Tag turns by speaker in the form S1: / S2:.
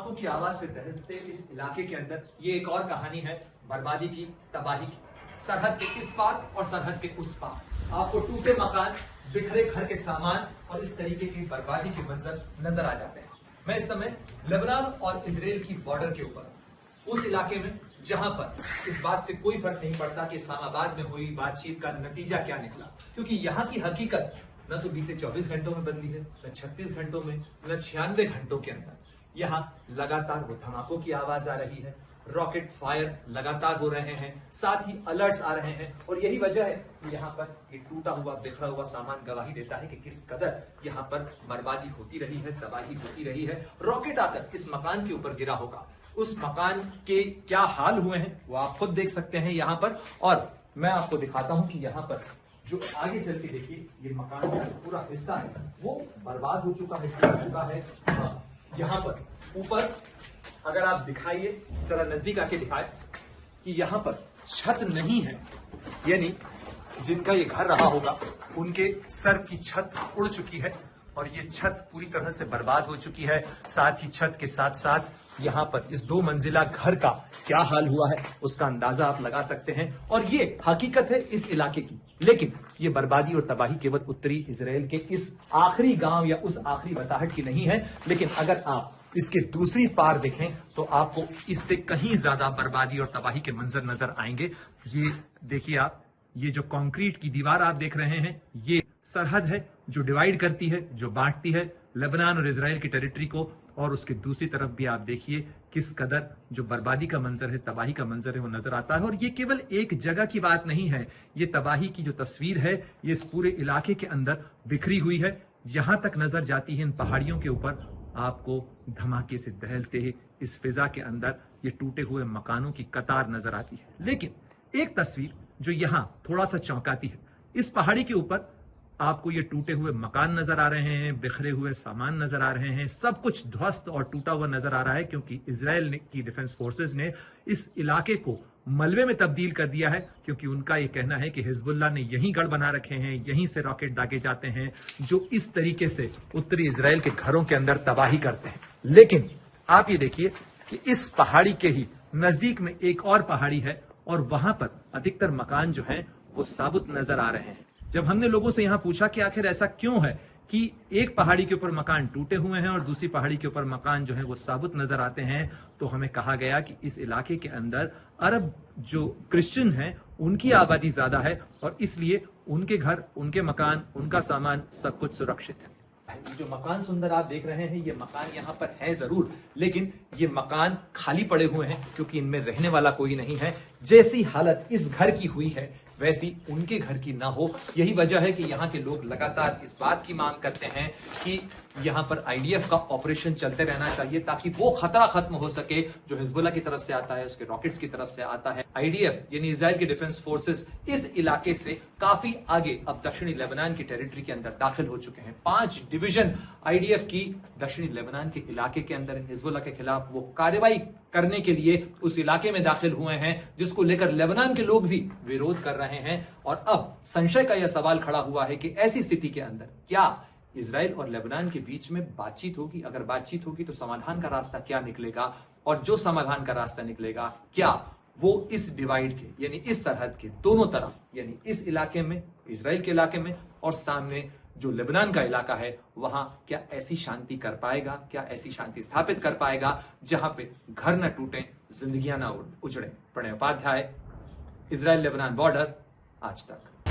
S1: धमाकों की आवाज से दहलते इस इलाके के अंदर ये एक और कहानी है बर्बादी की, तबाही की। सरहद के इस पार और सरहद के उस पार आपको टूटे मकान, बिखरे घर के सामान और इस तरीके की बर्बादी के मंजर नजर आ जाते हैं। मैं इस समय लेबनान और इजराइल की बॉर्डर के ऊपर, उस इलाके में जहां पर इस बात से कोई फर्क नहीं पड़ता कि इस्लामाबाद में हुई बातचीत का नतीजा क्या निकला, क्योंकि यहाँ की हकीकत न तो बीते 24 घंटों में बदली है, न 36 घंटों में, न 96 घंटों के अंदर। यहाँ लगातार वो धमाकों की आवाज आ रही है, रॉकेट फायर लगातार हो रहे हैं, साथ ही अलर्ट्स आ रहे हैं। और यही वजह है कि यहाँ पर ये टूटा हुआ, बिखरा हुआ सामान गवाही देता है कि किस कदर यहाँ पर बर्बादी होती रही है, तबाही होती रही है। रॉकेट आकर इस मकान के ऊपर गिरा होगा, उस मकान के क्या हाल हुए हैं वो आप खुद देख सकते हैं यहाँ पर। और मैं आपको दिखाता हूं कि यहाँ पर जो आगे चल के देखिए, ये मकान का पूरा हिस्सा है वो बर्बाद हो चुका है, टूट चुका है। यहाँ पर ऊपर अगर आप दिखाइए, जरा नजदीक आके दिखाए कि यहाँ पर छत नहीं है, यानी जिनका ये घर रहा होगा उनके सर की छत उड़ चुकी है और ये छत पूरी तरह से बर्बाद हो चुकी है। साथ ही छत के साथ साथ यहाँ पर इस 2 मंजिला घर का क्या हाल हुआ है उसका अंदाजा आप लगा सकते हैं। और ये हकीकत है इस इलाके की। लेकिन ये बर्बादी और तबाही केवल उत्तरी इजराइल के इस आखिरी गांव या उस आखिरी बसाहट की नहीं है, लेकिन अगर आप इसके दूसरी पार देखें तो आपको इससे कहीं ज्यादा बर्बादी और तबाही के मंजर नजर आएंगे। ये देखिए आप, ये जो कंक्रीट की दीवार आप देख रहे हैं, ये सरहद है जो डिवाइड करती है, जो बांटती है लेबनान और इजराइल की टेरिटरी को। और उसके दूसरी तरफ भी आप देखिए किस कदर जो बर्बादी का मंजर है, तबाही का मंजर है वो नजर आता है। और ये केवल एक जगह की बात नहीं है, ये तबाही की जो तस्वीर है ये इस पूरे इलाके के अंदर बिखरी हुई है। यहां तक नजर जाती है इन पहाड़ियों के ऊपर आपको धमाके से दहलते इस फिजा के अंदर ये टूटे हुए मकानों की कतार नजर आती है। लेकिन एक तस्वीर जो यहां थोड़ा सा चौंकाती है, इस पहाड़ी के ऊपर आपको ये टूटे हुए मकान नजर आ रहे हैं, बिखरे हुए सामान नजर आ रहे हैं, सब कुछ ध्वस्त और टूटा हुआ नजर आ रहा है, क्योंकि इजराइल की डिफेंस फोर्सेस ने इस इलाके को मलबे में तब्दील कर दिया है। क्योंकि उनका यह कहना है कि हिजबुल्लाह ने यहीं गढ़ बना रखे हैं, यहीं से रॉकेट दागे जाते हैं जो इस तरीके से उत्तरी इजराइल के घरों के अंदर तबाही करते हैं। लेकिन आप ये देखिए कि इस पहाड़ी के ही नजदीक में एक और पहाड़ी है और वहां पर अधिकतर मकान जो है वो साबुत नजर आ रहे हैं। जब हमने लोगों से यहां पूछा कि आखिर ऐसा क्यों है कि एक पहाड़ी के ऊपर मकान टूटे हुए हैं और दूसरी पहाड़ी के ऊपर मकान जो है वो साबुत नजर आते हैं, तो हमें कहा गया कि इस इलाके के अंदर अरब जो क्रिश्चियन हैं उनकी आबादी ज्यादा है और इसलिए उनके घर, उनके मकान, उनका सामान सब कुछ सुरक्षित है। जो मकान सुंदर आप देख रहे हैं, ये मकान यहाँ पर है जरूर, लेकिन ये मकान खाली पड़े हुए हैं क्योंकि इनमें रहने वाला कोई नहीं है। जैसी हालत इस घर की हुई है वैसी उनके घर की ना हो। यही वजह है कि यहाँ के लोग लगातार इस बात की मांग करते हैं कि यहाँ पर आईडीएफ का ऑपरेशन चलते रहना चाहिए ताकि वो खतरा खत्म हो सके जो हिजबुल्लाह की तरफ से आता है, उसके रॉकेट्स की तरफ से आता है। आईडीएफ यानी इजराइल की डिफेंस फोर्सेस इस इलाके से काफी आगे अब दक्षिणी लेबनान की टेरिटरी के अंदर दाखिल हो चुके हैं। 5 डिवीजन आईडीएफ की दक्षिणी लेबनान के इलाके के अंदर हिजबुल्लाह के खिलाफ वो कार्रवाई करने के लिए उस इलाके में दाखिल हुए हैं, जिसको लेकर लेबनान के लोग भी विरोध कर रहे हैं। और अब संशय का यह सवाल खड़ा हुआ है कि ऐसी स्थिति के अंदर क्या इजराइल और लेबनान के बीच में बातचीत होगी? अगर बातचीत होगी तो समाधान का रास्ता क्या निकलेगा? और जो समाधान का रास्ता निकलेगा क्या वो इस डिवाइड के यानी इस सरहद के दोनों तरफ, यानी इस इलाके में, इजराइल के इलाके में और सामने जो लेबनान का इलाका है, वहां क्या ऐसी शांति कर पाएगा? क्या ऐसी शांति स्थापित कर पाएगा जहां पे घर न टूटे, जिंदगियां न उजड़े? Pranay Upadhyay, Israel Lebanon border, Aaj तक।